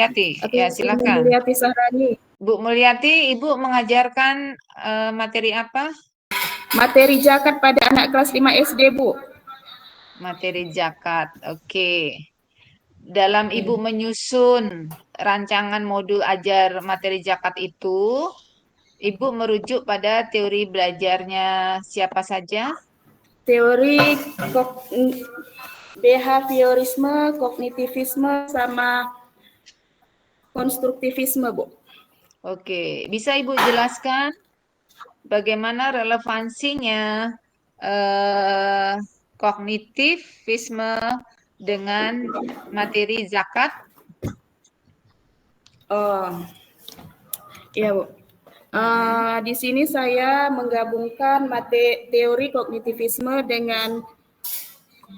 Mulyati. Atau Ya, Ibu silakan. Mulyati Sahrani. Bu Mulyati, Ibu mengajarkan materi apa? Materi zakat pada anak kelas 5 SD, Bu. Materi zakat. Oke. Dalam Ibu menyusun rancangan modul ajar materi zakat itu, Ibu merujuk pada teori belajarnya siapa saja? Teori behaviorisme, kognitivisme, sama konstruktivisme, Bu. Oke, bisa Ibu jelaskan bagaimana relevansinya kognitivisme dengan materi zakat? Oh, iya, Bu. Di sini saya menggabungkan teori kognitivisme dengan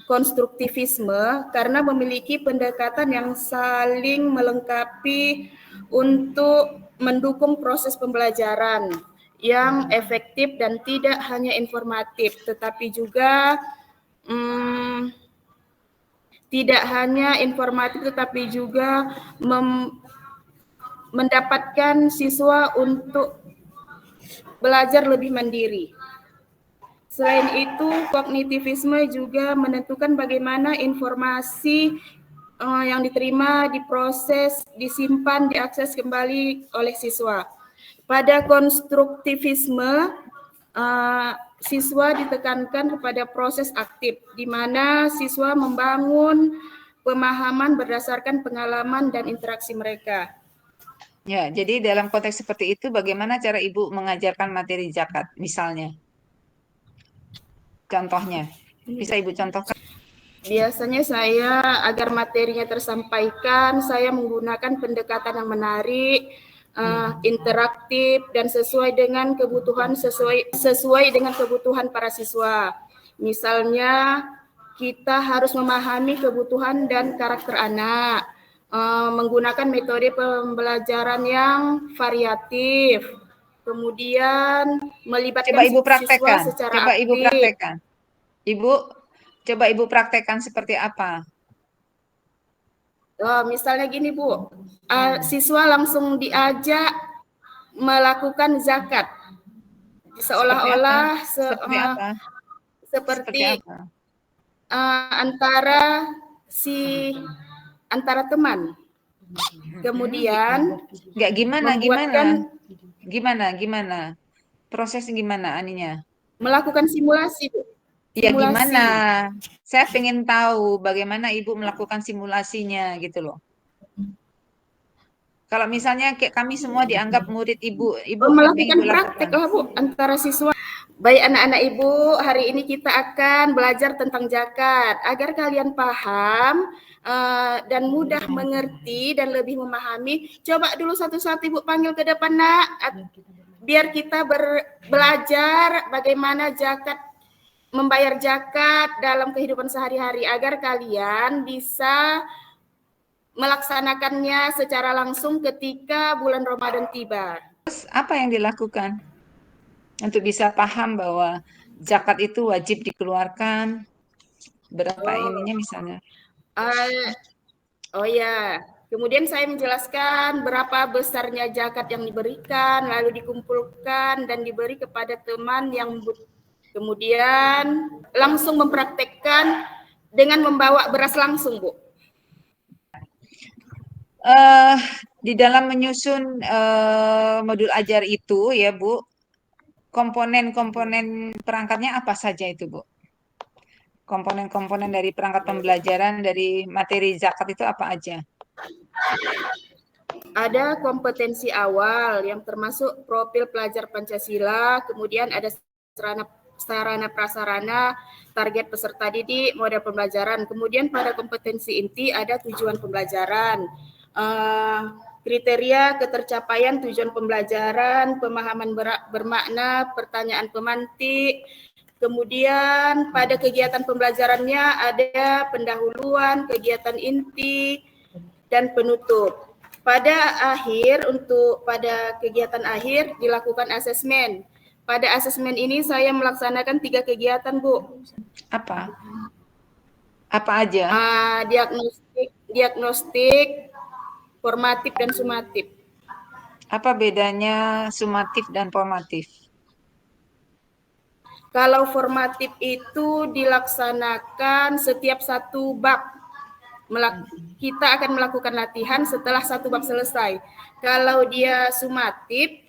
konstruktivisme karena memiliki pendekatan yang saling melengkapi untuk mendukung proses pembelajaran yang efektif dan tidak hanya informatif, tetapi juga tidak hanya informatif, tetapi juga mendapatkan siswa untuk belajar lebih mandiri. Selain itu, kognitivisme juga menentukan bagaimana informasi yang diterima, diproses, disimpan, diakses kembali oleh siswa. Pada konstruktivisme, siswa ditekankan kepada proses aktif, di mana siswa membangun pemahaman berdasarkan pengalaman dan interaksi mereka. Ya, jadi dalam konteks seperti itu, bagaimana cara Ibu mengajarkan materi zakat, misalnya? Contohnya, bisa Ibu contohkan? Biasanya saya agar materinya tersampaikan, saya menggunakan pendekatan yang menarik, interaktif dan sesuai dengan kebutuhan para siswa. Misalnya kita harus memahami kebutuhan dan karakter anak, menggunakan metode pembelajaran yang variatif, kemudian melibatkan Coba Ibu siswa praktekkan. secara Coba Ibu aktif. praktekkan. Coba Ibu praktekkan seperti apa? Misalnya gini, Bu, siswa langsung diajak melakukan zakat, seolah-olah seperti antara teman. Kemudian nggak gimana prosesnya, gimana aninya melakukan simulasi, Bu. Ya gimana, saya pengen tahu bagaimana Ibu melakukan simulasinya gitu loh. Kalau misalnya kayak kami semua dianggap murid Ibu melakukan praktek lah, Bu, antara siswa. Baik anak-anak Ibu, hari ini kita akan belajar tentang zakat. Agar kalian paham dan mudah mengerti dan lebih memahami, coba dulu satu-satu Ibu panggil ke depan, Nak. Biar kita belajar bagaimana membayar zakat dalam kehidupan sehari-hari, agar kalian bisa melaksanakannya secara langsung ketika bulan Ramadan tiba. Terus apa yang dilakukan untuk bisa paham bahwa zakat itu wajib dikeluarkan, berapa ininya misalnya? Kemudian saya menjelaskan berapa besarnya zakat yang diberikan, lalu dikumpulkan dan diberi kepada teman yang kemudian langsung mempraktekkan dengan membawa beras langsung, Bu. Di dalam menyusun modul ajar itu ya, Bu, komponen-komponen perangkatnya apa saja itu, Bu? Komponen-komponen dari perangkat pembelajaran dari materi zakat itu apa aja? Ada kompetensi awal yang termasuk profil pelajar Pancasila, kemudian ada sarana prasarana, target peserta didik, model pembelajaran. Kemudian pada kompetensi inti ada tujuan pembelajaran, kriteria ketercapaian tujuan pembelajaran, pemahaman bermakna, pertanyaan pemantik. Kemudian pada kegiatan pembelajarannya ada pendahuluan, kegiatan inti, dan penutup. Pada kegiatan akhir dilakukan asesmen. Pada asesmen ini saya melaksanakan 3 kegiatan, Bu. Apa? Apa aja? Diagnostik, formatif dan sumatif. Apa bedanya sumatif dan formatif? Kalau formatif itu dilaksanakan setiap satu bab. Kita akan melakukan latihan setelah satu bab selesai. Kalau dia sumatif,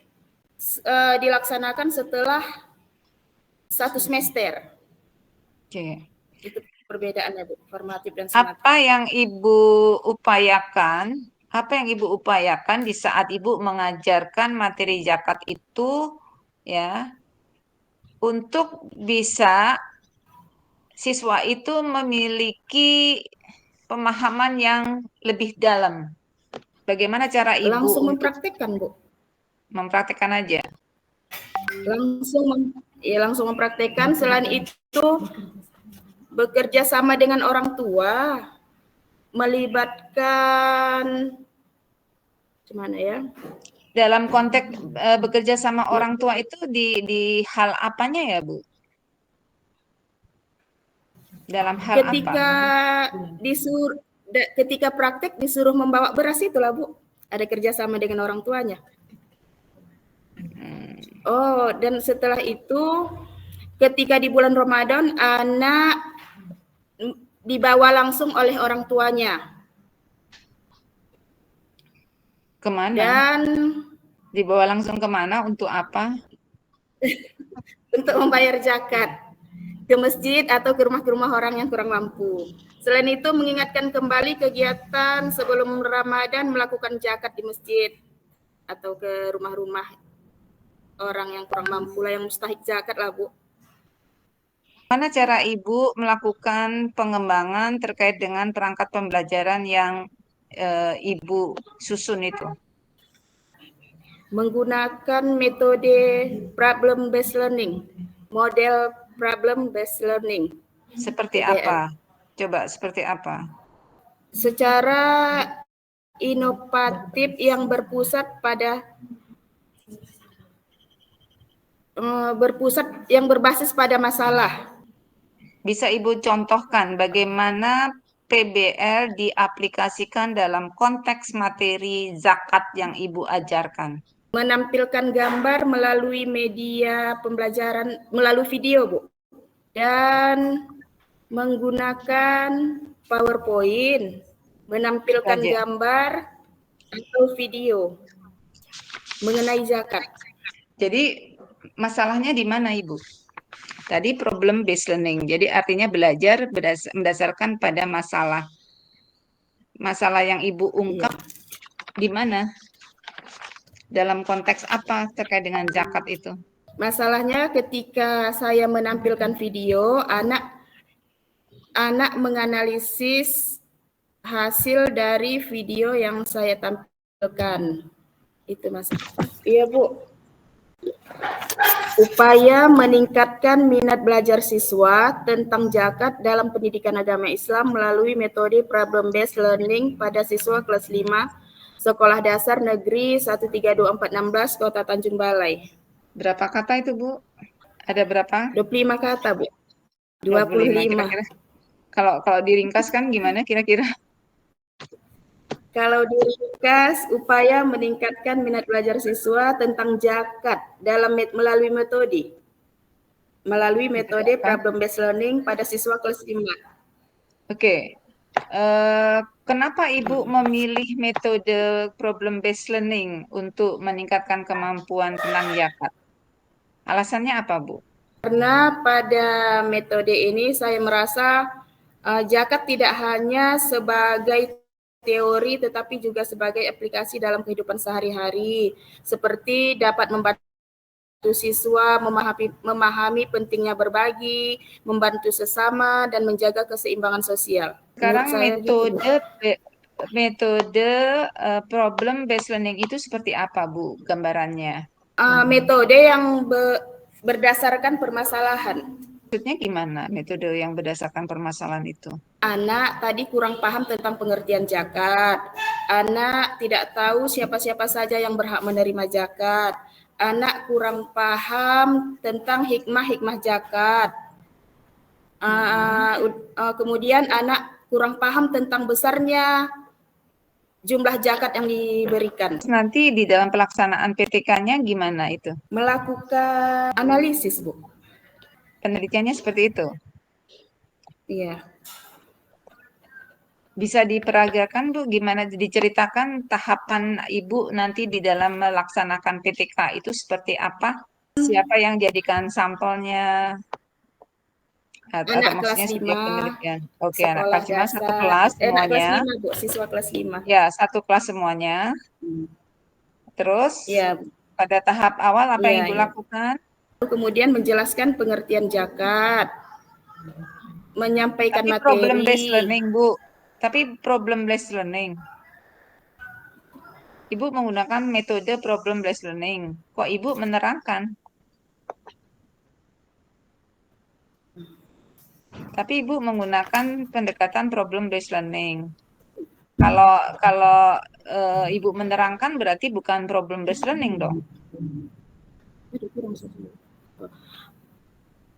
dilaksanakan setelah satu semester. Oke. Itu perbedaannya, Bu, formatif dan sumatif. Apa yang Ibu upayakan? Apa yang Ibu upayakan di saat Ibu mengajarkan materi zakat itu, ya, untuk bisa siswa itu memiliki pemahaman yang lebih dalam. Bagaimana cara Ibu Langsung untuk mempraktekkan, Bu. mempraktekkan aja? Langsung mempraktekkan. Selain itu bekerja sama dengan orang tua, melibatkan gimana ya? Dalam konteks bekerja sama orang tua itu di hal apanya ya, Bu? Dalam hal Ketika apa? ketika praktek disuruh membawa beras itulah, Bu. Ada kerjasama dengan orang tuanya. Oh, dan setelah itu ketika di bulan Ramadan anak dibawa langsung oleh orang tuanya. Kemana? Dan Dibawa langsung kemana? Untuk apa? untuk membayar zakat ke masjid atau ke rumah orang yang kurang mampu. Selain itu mengingatkan kembali kegiatan sebelum Ramadan melakukan zakat di masjid atau ke rumah-rumah orang yang kurang mampu lah, yang mustahik zakat lah, Bu. Mana cara Ibu melakukan pengembangan terkait dengan perangkat pembelajaran yang Ibu susun itu? Menggunakan metode problem based learning, model problem based learning. Seperti PBL. apa? Coba seperti apa? Secara inovatif yang berbasis pada masalah. Bisa Ibu contohkan bagaimana PBL diaplikasikan dalam konteks materi zakat yang Ibu ajarkan? Menampilkan gambar melalui media pembelajaran, melalui video, Bu. Dan menggunakan PowerPoint, menampilkan gambar atau video mengenai zakat. Jadi masalahnya di mana, Ibu? Tadi problem based learning. Jadi artinya belajar berdasarkan pada masalah. Masalah yang Ibu ungkap di mana? Dalam konteks apa terkait dengan zakat itu? Masalahnya ketika saya menampilkan video, anak menganalisis hasil dari video yang saya tampilkan. Itu Mas. Iya, Bu. Upaya meningkatkan minat belajar siswa tentang zakat dalam pendidikan agama Islam melalui metode problem based learning pada siswa kelas 5 Sekolah Dasar Negeri 132416 Kota Tanjung Balai. Berapa kata itu, Bu? Ada berapa? 25 kata, Bu. 25 25. kira-kira. Kalau diringkas kan gimana kira-kira? Kalau diringkas, upaya meningkatkan minat belajar siswa tentang zakat melalui metode problem based learning pada siswa kelas 5. Oke. Kenapa Ibu memilih metode problem based learning untuk meningkatkan kemampuan tentang zakat? Alasannya apa, Bu? Karena pada metode ini saya merasa zakat tidak hanya sebagai teori tetapi juga sebagai aplikasi dalam kehidupan sehari-hari, seperti dapat membantu siswa memahami pentingnya berbagi, membantu sesama, dan menjaga keseimbangan sosial. Sekarang metode problem based learning itu seperti apa, Bu, gambarannya? Metode yang berdasarkan permasalahan. Maksudnya gimana metode yang berdasarkan permasalahan itu? Anak tadi kurang paham tentang pengertian zakat. Anak tidak tahu siapa-siapa saja yang berhak menerima zakat. Anak kurang paham tentang hikmah-hikmah zakat. Kemudian anak kurang paham tentang besarnya jumlah zakat yang diberikan. Nanti di dalam pelaksanaan PTK-nya gimana itu? Melakukan analisis, Bu. Penelitiannya seperti itu. Iya. Bisa diperagakan, Bu, gimana diceritakan tahapan Ibu nanti di dalam melaksanakan PTK itu seperti apa? Siapa yang jadikan sampelnya? Atau Anak kelas maksudnya subjek 5, penelitian? Oke, anak sekolah kelas 5 satu dasar. kelas Anak kelas semuanya. 5, Bu, siswa kelas 5. Ya, satu kelas semuanya. Terus Iya, pada tahap awal apa yang iya, Ibu iya. lakukan? Kemudian menjelaskan pengertian zakat, menyampaikan Tapi problem based materi. learning, Bu. Tapi problem based learning. Ibu menggunakan metode problem based learning. Kok Ibu menerangkan? Tapi Ibu menggunakan pendekatan problem based learning. Kalau kalau Ibu menerangkan berarti bukan problem based learning dong.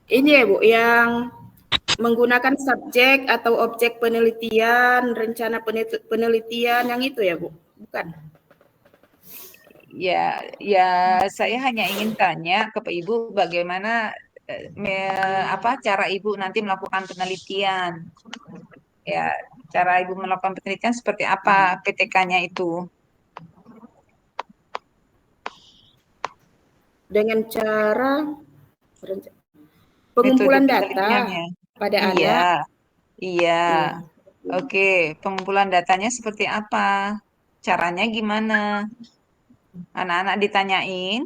Ini ya, Bu, yang menggunakan subjek atau objek penelitian, rencana penelitian yang itu ya, Bu? Bukan. Ya, saya hanya ingin tanya ke Ibu bagaimana cara Ibu nanti melakukan penelitian. Ya, cara Ibu melakukan penelitian seperti apa PTK-nya itu? Dengan cara Metode pengumpulan data penelitiannya. pada Iya, anak. iya. Iya. Oke, pengumpulan datanya seperti apa? Caranya gimana? Anak-anak ditanyain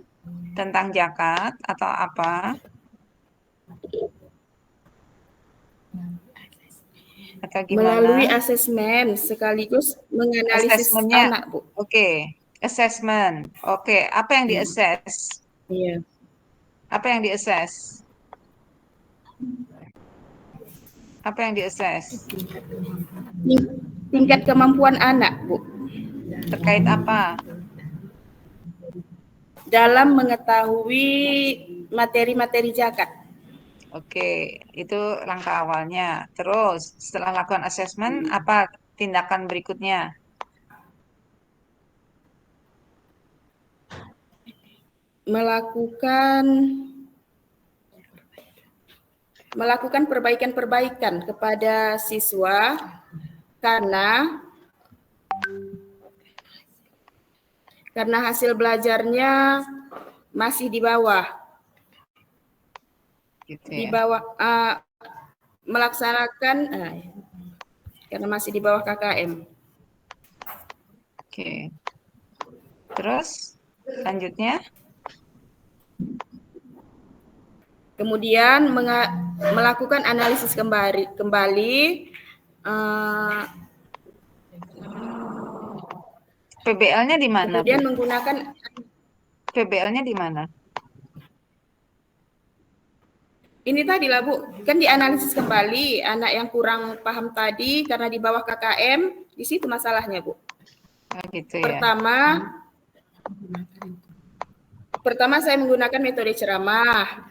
tentang zakat atau apa? Atau Melalui gimana? asesmen sekaligus menganalisis Asesmennya, anak, Bu. oke. Assessment. Oke, apa yang di-assess? Iya. Apa yang di-assess? Apa yang di-assess? Tingkat kemampuan anak, Bu, Terkait apa? dalam mengetahui materi-materi zakat. Oke, itu langkah awalnya. Terus, setelah lakukan assessment, apa tindakan berikutnya? Melakukan perbaikan-perbaikan kepada siswa karena hasil belajarnya masih di bawah Gitu di ya. bawah melaksanakan karena masih di bawah KKM. Oke. Terus, selanjutnya? Kemudian melakukan analisis kembali PBL-nya di mana, kemudian Bu? menggunakan PBL-nya di mana? ini tadi lah, Bu, kan dianalisis kembali anak yang kurang paham tadi karena di bawah KKM, di situ masalahnya, Bu. Oh, gitu ya. Pertama saya menggunakan metode ceramah.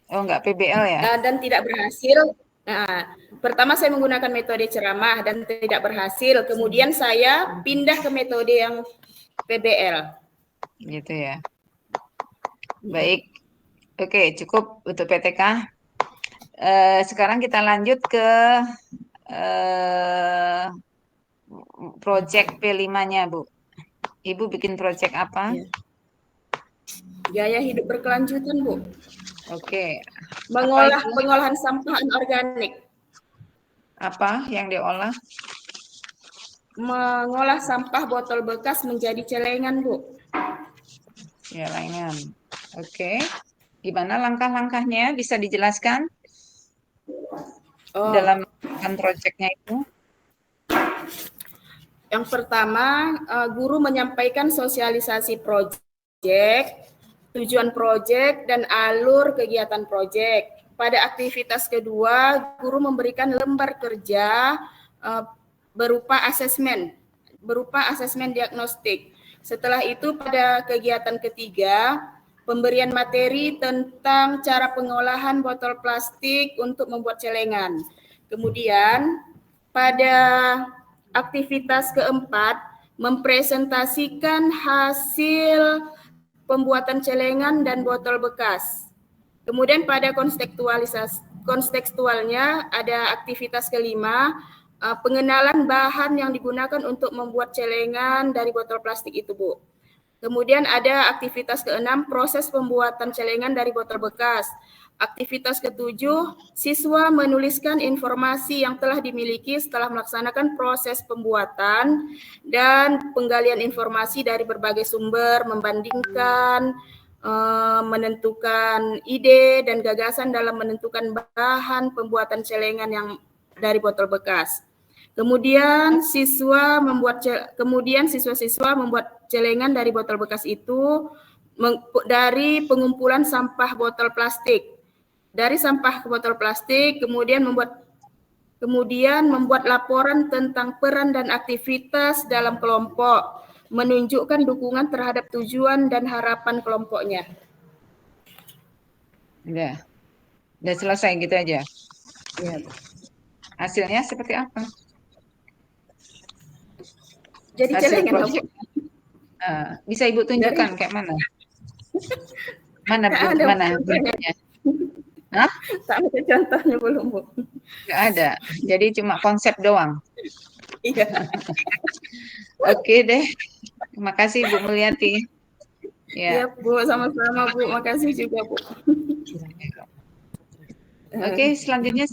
Oh, enggak PBL ya? Dan tidak berhasil. Nah, pertama saya menggunakan metode ceramah dan tidak berhasil. Kemudian saya pindah ke metode yang PBL. Gitu ya. Baik. Oke, cukup untuk PTK. Sekarang kita lanjut ke project P5-nya, Bu. Ibu bikin project apa? Gaya hidup berkelanjutan, Bu. Oke. Pengolahan sampah anorganik. Apa yang diolah? Mengolah sampah botol bekas menjadi celengan, Bu. Celengan. Oke. Gimana langkah-langkahnya? Bisa dijelaskan? Dalam proyeknya itu? Yang pertama, guru menyampaikan sosialisasi proyek, tujuan proyek, dan alur kegiatan proyek. Pada aktivitas kedua, guru memberikan lembar kerja berupa asesmen diagnostik. Setelah itu pada kegiatan ketiga, pemberian materi tentang cara pengolahan botol plastik untuk membuat celengan. Kemudian pada aktivitas keempat, mempresentasikan hasil pembuatan celengan dan botol bekas. Kemudian pada kontekstualnya ada aktivitas kelima, pengenalan bahan yang digunakan untuk membuat celengan dari botol plastik itu, Bu. Kemudian ada aktivitas keenam, proses pembuatan celengan dari botol bekas. Aktivitas ketujuh, siswa menuliskan informasi yang telah dimiliki setelah melaksanakan proses pembuatan dan penggalian informasi dari berbagai sumber, membandingkan, menentukan ide dan gagasan dalam menentukan bahan pembuatan celengan yang dari botol bekas. Kemudian siswa-siswa membuat celengan dari botol bekas itu dari pengumpulan sampah botol plastik. Dari sampah ke botol plastik, kemudian membuat laporan tentang peran dan aktivitas dalam kelompok, menunjukkan dukungan terhadap tujuan dan harapan kelompoknya. Udah selesai gitu aja. Ya. Hasilnya seperti apa? Jadi Hasil celengan, Bu. Bisa Ibu tunjukkan kayak mana? Mana bentuknya? Hah? Tak ada contohnya belum, Bu. Nggak ada. Jadi cuma konsep doang. Iya. Oke deh. Terima kasih Bu Mulyati. Ya, Bu, sama-sama, Bu. Makasih juga, Bu. Oke, selanjutnya